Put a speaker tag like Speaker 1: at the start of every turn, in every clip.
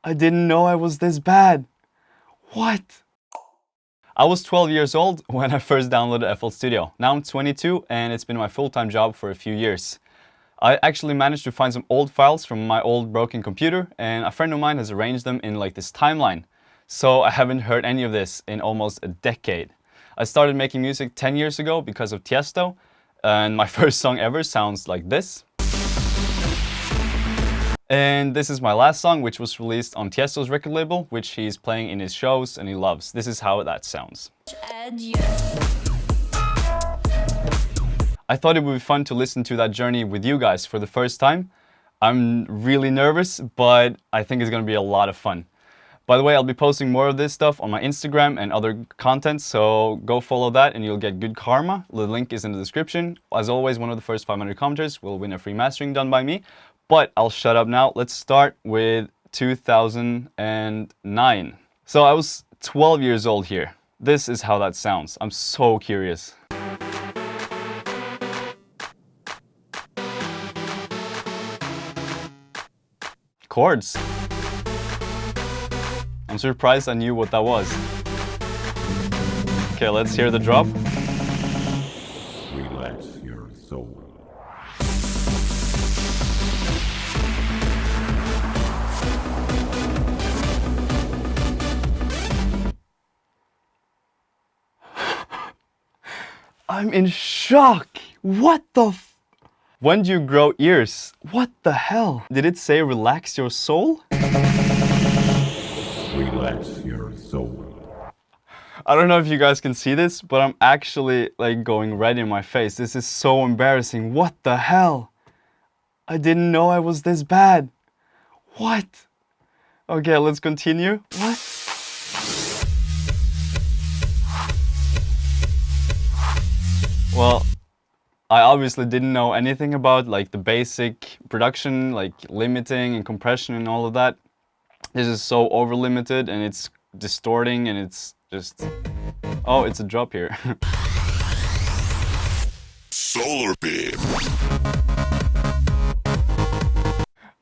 Speaker 1: I didn't know I was this bad. What? I was 12 years old when I first downloaded FL Studio. Now I'm 22 and it's been my full-time job for a few years. I actually managed to find some old files from my old broken computer, and a friend of mine has arranged them in like this timeline. So I haven't heard any of this in almost a decade. I started making music 10 years ago because of Tiesto, and my first song ever sounds like this. And this is my last song, which was released on Tiesto's record label, which he's playing in his shows and he loves. This is how that sounds. I thought it would be fun to listen to that journey with you guys for the first time. I'm really nervous, but I think it's gonna be a lot of fun. By the way, I'll be posting more of this stuff on my Instagram and other content, so go follow that and you'll get good karma. The link is in the description. As always, one of the first 500 commenters will win a free mastering done by me. But I'll shut up now. Let's start with 2009. So I was 12 years old here. This is how that sounds. I'm so curious. Chords. I'm surprised I knew what that was. Okay, let's hear the drop.
Speaker 2: Relax your soul.
Speaker 1: I'm in shock. What the f... When do you grow ears? What the hell? Did it say relax your soul?
Speaker 2: Relax your soul.
Speaker 1: I don't know if you guys can see this, but I'm actually like going red in my face. This is so embarrassing. What the hell? I didn't know I was this bad. What? Okay, let's continue. What? Well, I obviously didn't know anything about like the basic production, like limiting and compression and all of that. This is so over limited and it's distorting and it's just... Oh, it's a drop here.
Speaker 3: Solar beam.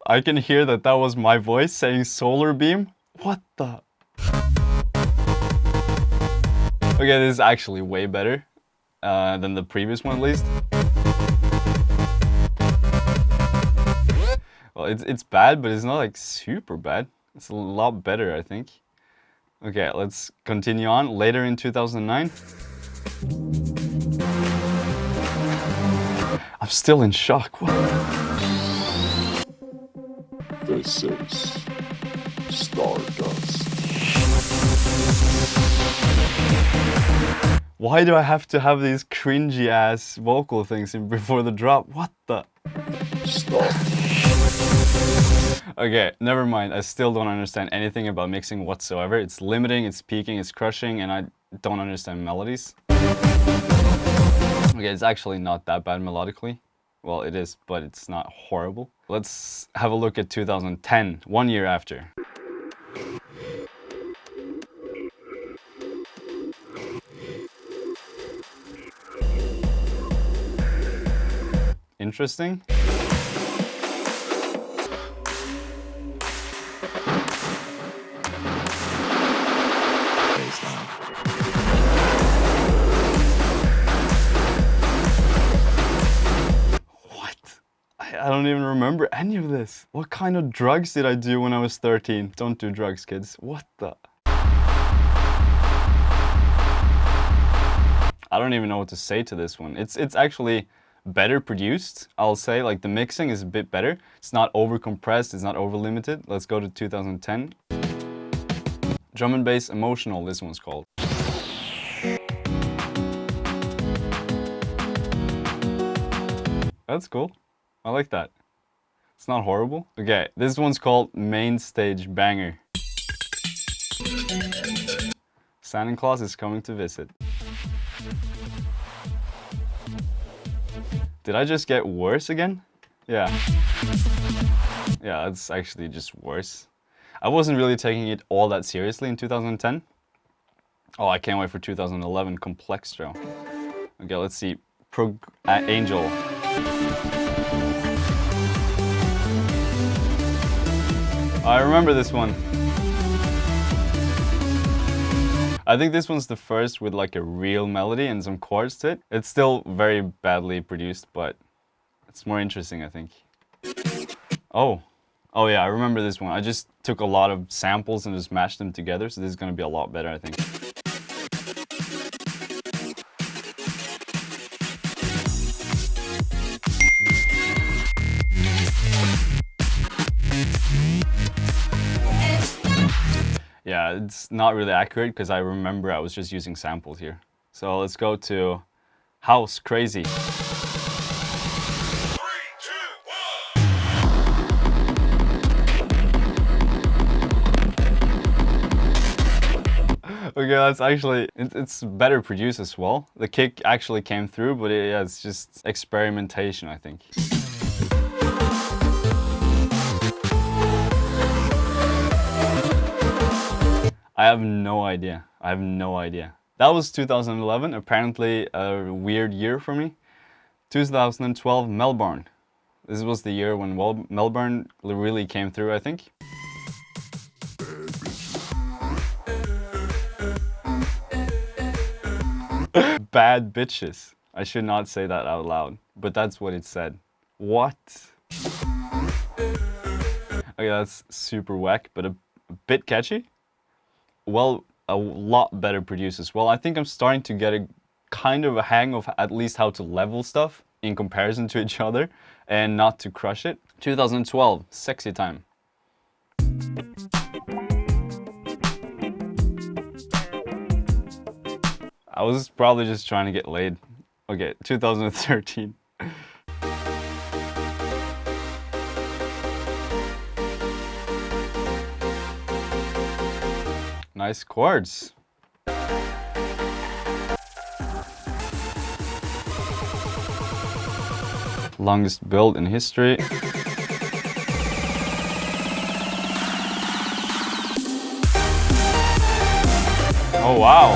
Speaker 1: I can hear that that was my voice saying solar beam. What the... Okay, this is actually way better than the previous one at least. Well, it's bad, but it's not like super bad. It's a lot better, I think. Okay, let's continue on. Later in 2009. I'm still in shock. What?
Speaker 3: This is Stardust.
Speaker 1: Why do I have to have these cringy ass vocal things before the drop? What the?
Speaker 3: Stardust.
Speaker 1: Okay, never mind. I still don't understand anything about mixing whatsoever. It's limiting, it's peaking, it's crushing, and I don't understand melodies. Okay, it's actually not that bad melodically. Well, it is, but it's not horrible. Let's have a look at 2010, 1 year after. Interesting. I don't even remember any of this. What kind of drugs did I do when I was 13? Don't do drugs, kids. What the? I don't even know what to say to this one. It's actually better produced, I'll say. Like the mixing is a bit better. It's not over compressed, it's not over limited. Let's go to 2010. Drum and bass emotional, this one's called. That's cool. I like that. It's not horrible. Okay, this one's called Main Stage Banger. Santa Claus is coming to visit. Did I just get worse again? Yeah. Yeah, that's actually just worse. I wasn't really taking it all that seriously in 2010. Oh, I can't wait for 2011 Complextro. Okay, let's see. Angel. I remember this one. I think this one's the first with like a real melody and some chords to it. It's still very badly produced, but it's more interesting, I think. Oh yeah, I remember this one. I just took a lot of samples and just mashed them together, so this is gonna be a lot better, I think. Yeah, it's not really accurate because I remember I was just using samples here. So let's go to House Crazy.
Speaker 3: 3, 2, 1.
Speaker 1: Okay, that's actually, it's better produced as well. The kick actually came through, but yeah, it's just experimentation, I think. I have no idea. I have no idea. That was 2011, apparently a weird year for me. 2012, Melbourne. This was the year when Melbourne really came through, I think. Bad bitches. I should not say that out loud, but that's what it said. What? Okay, that's super whack, but a bit catchy. Well, a lot better produced as well. I think I'm starting to get a kind of a hang of at least how to level stuff in comparison to each other and not to crush it. 2012, Sexy Time. I was probably just trying to get laid. Okay, 2013. Nice chords. Longest build in history. Oh wow.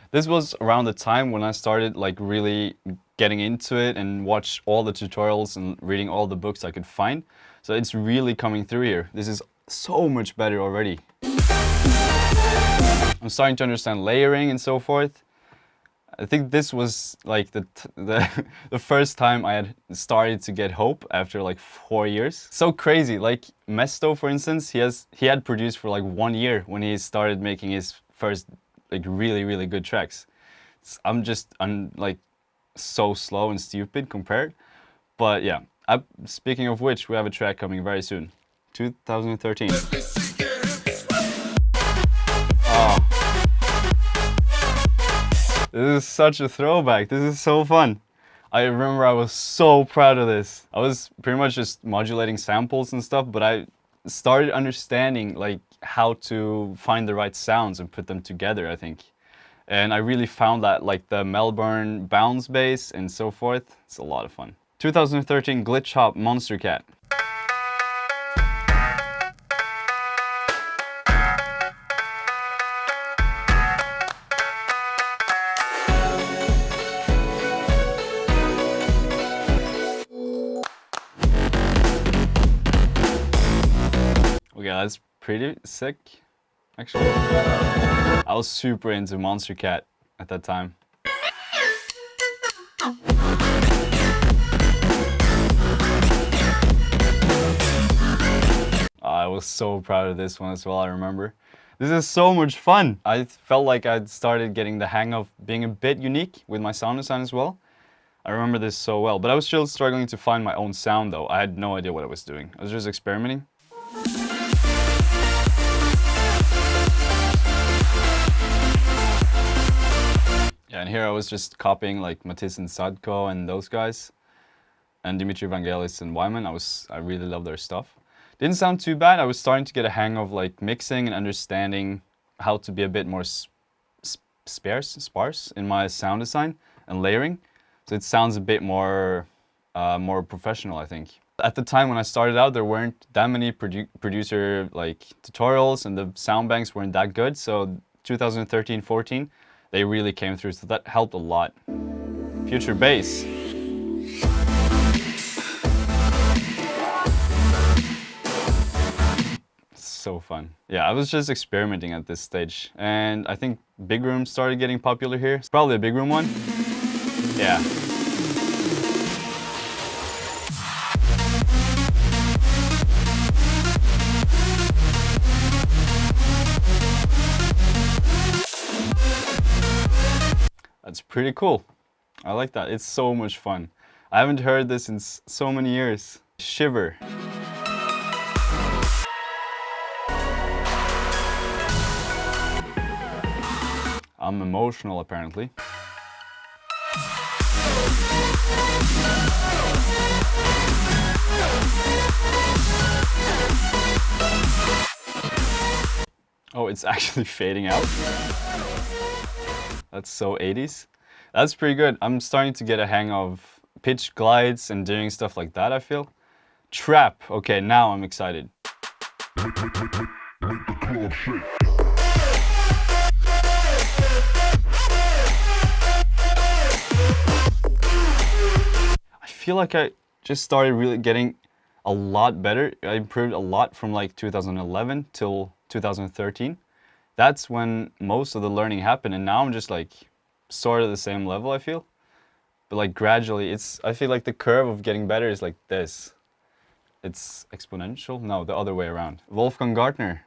Speaker 1: This was around the time when I started like really getting into it and watch all the tutorials and reading all the books I could find. So it's really coming through here. This is so much better already. I'm starting to understand layering and so forth. I think this was like the first time I had started to get hope after like 4 years. So crazy. Like Mesto, for instance, he had produced for like 1 year when he started making his first like really good tracks. I'm just like so slow and stupid compared. But yeah, speaking of which, we have a track coming very soon. 2013. Oh. This is such a throwback. This is so fun. I remember I was so proud of this. I was pretty much just modulating samples and stuff, but I started understanding like how to find the right sounds and put them together, I think. And I really found that like the Melbourne bounce bass and so forth. It's a lot of fun. 2013 Glitch Hop Monster Cat. Okay, that's pretty sick, actually. I was super into Monster Cat at that time. I was so proud of this one as well, I remember. This is so much fun. I felt like I'd started getting the hang of being a bit unique with my sound design as well. I remember this so well, but I was still struggling to find my own sound though. I had no idea what I was doing. I was just experimenting. Yeah, and here I was just copying like Matisse and Sadko and those guys. And Dimitri Vangelis and Wyman. I really love their stuff. Didn't sound too bad. I was starting to get a hang of like mixing and understanding how to be a bit more sparse in my sound design and layering. So it sounds a bit more professional, I think. At the time when I started out, there weren't that many producer like tutorials and the sound banks weren't that good. So 2013-14, they really came through. So that helped a lot. Future bass. so fun. Yeah, I was just experimenting at this stage, and I think big rooms started getting popular here. It's probably a big room one. Yeah. That's pretty cool. I like that. It's so much fun. I haven't heard this in so many years. Shiver. I'm emotional, apparently. Oh, it's actually fading out. That's so 80s. That's pretty good. I'm starting to get a hang of pitch glides and doing stuff like that, I feel. Trap. Okay, now I'm excited. I feel like I just started really getting a lot better. I improved a lot from like 2011 till 2013. That's when most of the learning happened, and now I'm just like sort of the same level, I feel. But like gradually, I feel like the curve of getting better is like this. It's exponential? No, the other way around. Wolfgang Gartner.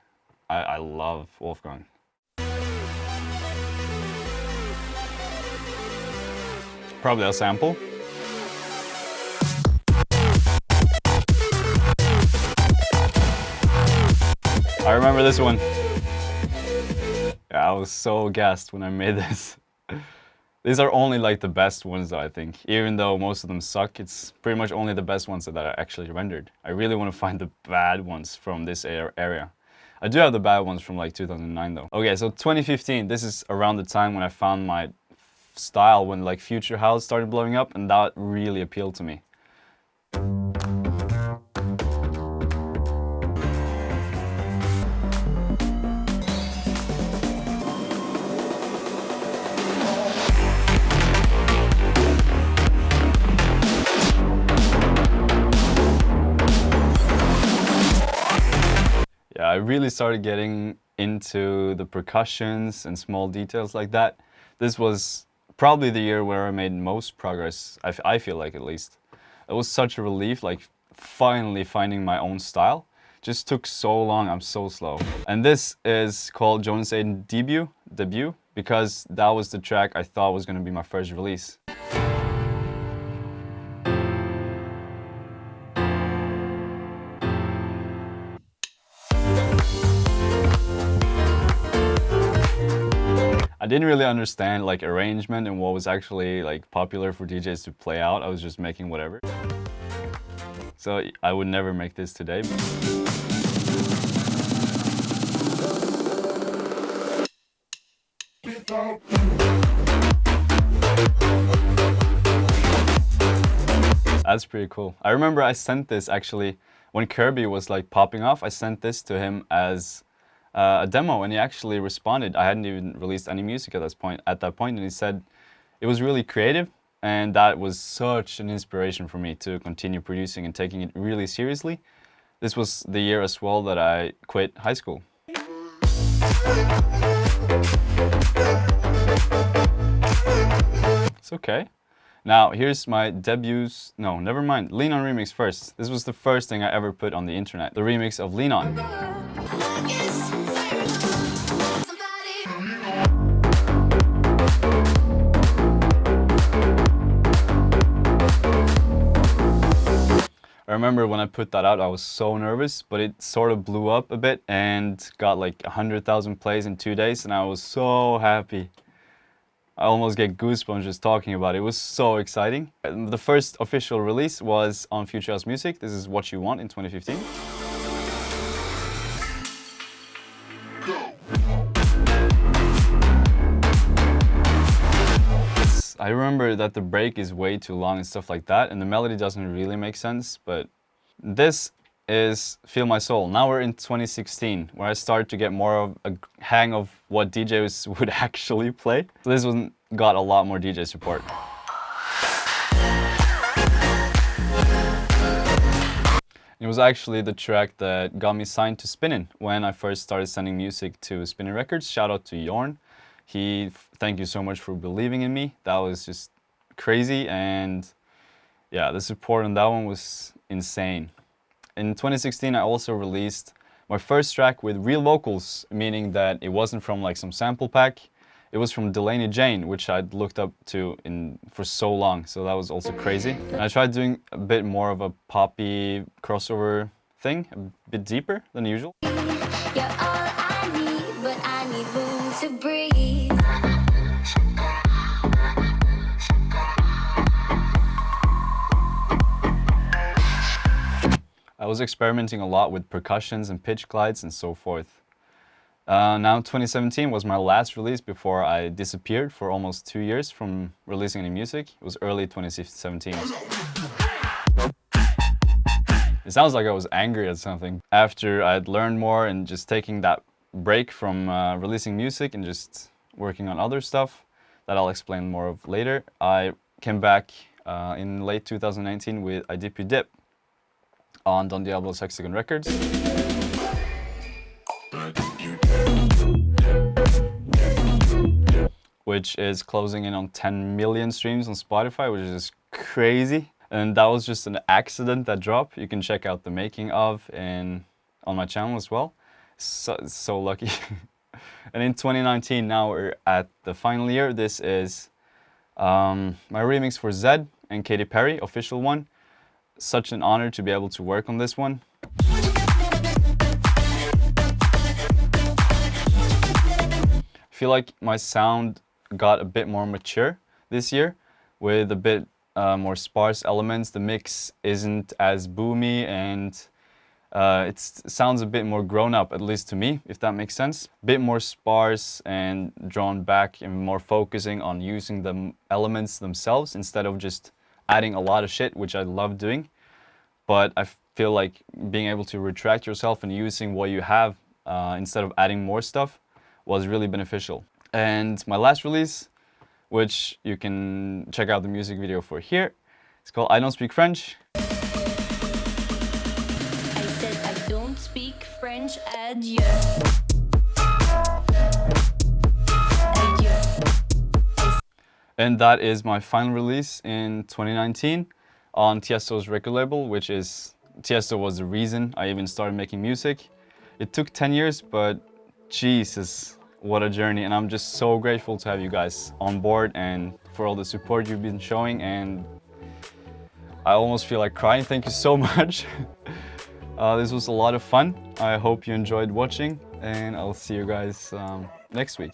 Speaker 1: I love Wolfgang. Probably a sample. I remember this one. Yeah, I was so gassed when I made this. These are only like the best ones, though, I think. Even though most of them suck, it's pretty much only the best ones that are actually rendered. I really want to find the bad ones from this area. I do have the bad ones from like 2009, though. Okay, so 2015, this is around the time when I found my style, when like Future House started blowing up, and that really appealed to me. I really started getting into the percussions and small details like that. This was probably the year where I made most progress, I feel like, at least. It was such a relief, like finally finding my own style. Just took so long, I'm so slow. And this is called Jonas Aden Debut, because that was the track I thought was gonna be my first release. I didn't really understand like arrangement and what was actually like popular for DJs to play out. I was just making whatever. So I would never make this today. That's pretty cool. I remember I sent this actually when Kirby was like popping off. I sent this to him as a demo, and he actually responded. I hadn't even released any music at that point, and he said it was really creative, and that was such an inspiration for me to continue producing and taking it really seriously. This was the year as well that I quit high school. It's okay. Now here's my debuts. No, never mind. Lean On remix first. This was the first thing I ever put on the internet. The remix of Lean On. I remember when I put that out, I was so nervous, but it sort of blew up a bit and got like 100,000 plays in 2 days, and I was so happy. I almost get goosebumps just talking about it. It was so exciting. The first official release was on Future House Music. This is What You Want in 2015. I remember that the break is way too long and stuff like that, and the melody doesn't really make sense, but this is Feel My Soul. Now we're in 2016, where I started to get more of a hang of what DJs would actually play. So this one got a lot more DJ support. It was actually the track that got me signed to Spinnin' when I first started sending music to Spinnin' Records. Shout out to Jorn. Thank you so much for believing in me. That was just crazy, and yeah, the support on that one was insane. In 2016, I also released my first track with real vocals, meaning that it wasn't from like some sample pack. It was from Delaney Jane, which I'd looked up to for so long, so that was also crazy. And I tried doing a bit more of a poppy crossover thing, a bit deeper than usual.
Speaker 4: You're all I need, but I need room to breathe.
Speaker 1: I was experimenting a lot with percussions and pitch glides and so forth. Now 2017 was my last release before I disappeared for almost 2 years from releasing any music. It was early 2017. It sounds like I was angry at something. After I'd learned more and just taking that break from releasing music and just working on other stuff that I'll explain more of later, I came back in late 2019 with I Dip You Dip on Don Diablo's Hexagon Records. Which is closing in on 10 million streams on Spotify, which is crazy. And that was just an accident, that drop. You can check out the making of on my channel as well. So lucky. And in 2019, now we're at the final year. This is my remix for Zed and Katy Perry, official one. Such an honor to be able to work on this one. I feel like my sound got a bit more mature this year with a bit more sparse elements. The mix isn't as boomy and it sounds a bit more grown up, at least to me, if that makes sense. A bit more sparse and drawn back and more focusing on using the elements themselves instead of just adding a lot of shit, which I love doing. But I feel like being able to retract yourself and using what you have instead of adding more stuff was really beneficial. And my last release, which you can check out the music video for here, it's called I Don't Speak French.
Speaker 4: I said I don't speak French. Adieu. Adieu.
Speaker 1: And that is my final release in 2019 on Tiesto's record label, which is, Tiesto was the reason I even started making music. It took 10 years, but Jesus, what a journey. And I'm just so grateful to have you guys on board and for all the support you've been showing. And I almost feel like crying. Thank you so much. This was a lot of fun. I hope you enjoyed watching, and I'll see you guys next week.